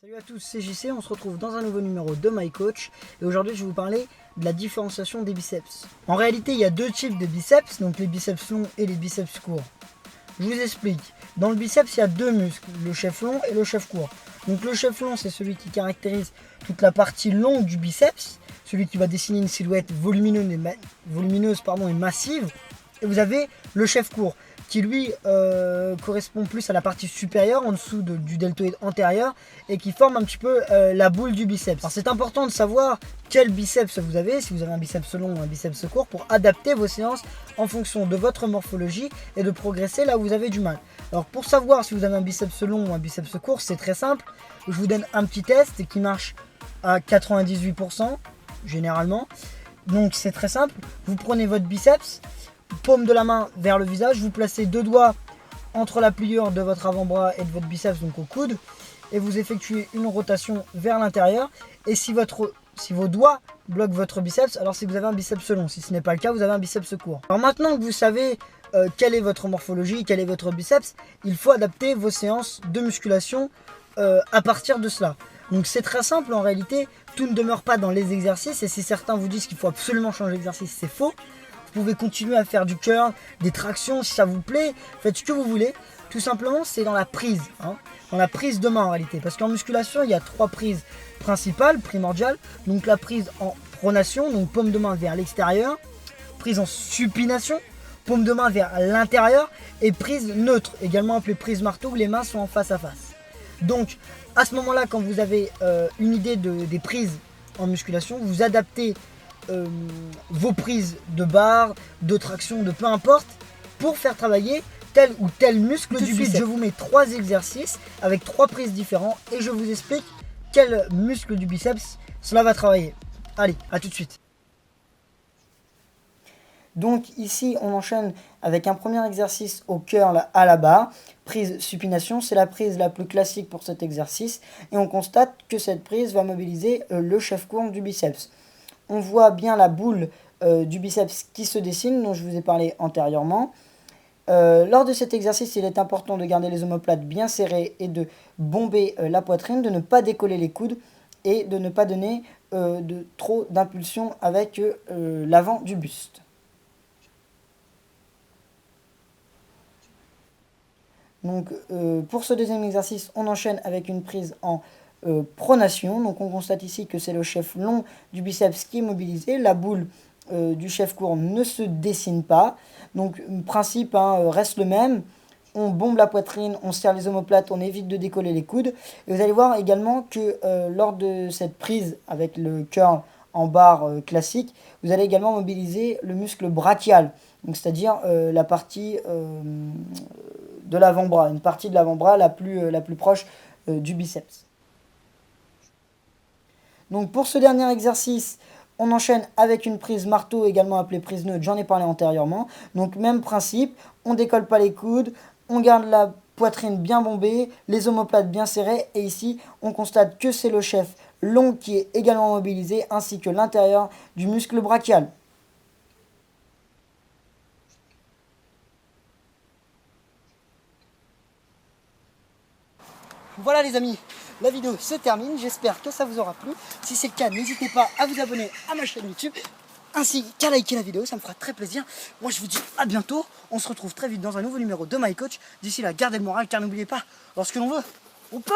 Salut à tous, c'est JC, on se retrouve dans un nouveau numéro de My Coach et aujourd'hui je vais vous parler de la différenciation des biceps. En réalité il y a deux types de biceps, donc les biceps longs et les biceps courts. Je vous explique, dans le biceps il y a deux muscles, le chef long et le chef court. Donc le chef long c'est celui qui caractérise toute la partie longue du biceps, celui qui va dessiner une silhouette volumineuse et massive. Et vous avez le chef court qui lui correspond plus à la partie supérieure en dessous du deltoïde antérieur et qui forme un petit peu la boule du biceps. Alors c'est important de savoir quel biceps vous avez, si vous avez un biceps long ou un biceps court, pour adapter vos séances en fonction de votre morphologie et de progresser là où vous avez du mal. Alors pour savoir si vous avez un biceps long ou un biceps court, c'est très simple. Je vous donne un petit test qui marche à 98% généralement. Donc c'est très simple, vous prenez votre biceps, paume de la main vers le visage, vous placez deux doigts entre la pliure de votre avant-bras et de votre biceps, donc au coude, et vous effectuez une rotation vers l'intérieur. Et si vos doigts bloquent votre biceps, alors c'est que vous avez un biceps long. Si ce n'est pas le cas, vous avez un biceps court. Alors maintenant que vous savez quelle est votre morphologie, quel est votre biceps, il faut adapter vos séances de musculation à partir de cela. Donc c'est très simple en réalité, tout ne demeure pas dans les exercices, et si certains vous disent qu'il faut absolument changer d'exercice, c'est faux. Vous pouvez continuer à faire du curl, des tractions si ça vous plaît, faites ce que vous voulez. Tout simplement, c'est dans la prise, dans la prise de main en réalité. Parce qu'en musculation, il y a trois prises principales, primordiales. Donc la prise en pronation, donc paume de main vers l'extérieur. Prise en supination, paume de main vers l'intérieur. Et prise neutre, également appelée prise marteau, où les mains sont en face à face. Donc à ce moment-là, quand vous avez une idée des prises en musculation, vous adaptez vos prises de barre, de traction, de peu importe, pour faire travailler tel ou tel muscle du biceps. Je vous mets trois exercices avec trois prises différentes et je vous explique quel muscle du biceps cela va travailler. Allez, à tout de suite. Donc ici on enchaîne avec un premier exercice au curl à la barre, prise supination, c'est la prise la plus classique pour cet exercice et on constate que cette prise va mobiliser le chef court du biceps. On voit bien la boule du biceps qui se dessine, dont je vous ai parlé antérieurement. Lors de cet exercice, il est important de garder les omoplates bien serrées et de bomber la poitrine, de ne pas décoller les coudes et de ne pas donner trop d'impulsion avec l'avant du buste. Donc, pour ce deuxième exercice, on enchaîne avec une prise en pronation. Donc on constate ici que c'est le chef long du biceps qui est mobilisé. La boule du chef court ne se dessine pas. Donc le principe reste le même. On bombe la poitrine, on serre les omoplates, on évite de décoller les coudes. Et vous allez voir également que lors de cette prise avec le curl en barre classique, vous allez également mobiliser le muscle brachial. Donc c'est-à-dire la partie de l'avant-bras, une partie de l'avant-bras la plus proche du biceps. Donc pour ce dernier exercice, on enchaîne avec une prise marteau, également appelée prise neutre, j'en ai parlé antérieurement. Donc même principe, on ne décolle pas les coudes, on garde la poitrine bien bombée, les omoplates bien serrées, et ici on constate que c'est le chef long qui est également mobilisé, ainsi que l'intérieur du muscle brachial. Voilà les amis, la vidéo se termine, j'espère que ça vous aura plu. Si c'est le cas, n'hésitez pas à vous abonner à ma chaîne YouTube, ainsi qu'à liker la vidéo, ça me fera très plaisir. Moi je vous dis à bientôt, on se retrouve très vite dans un nouveau numéro de My Coach. D'ici là, gardez le moral, car n'oubliez pas, lorsque l'on veut, on peut.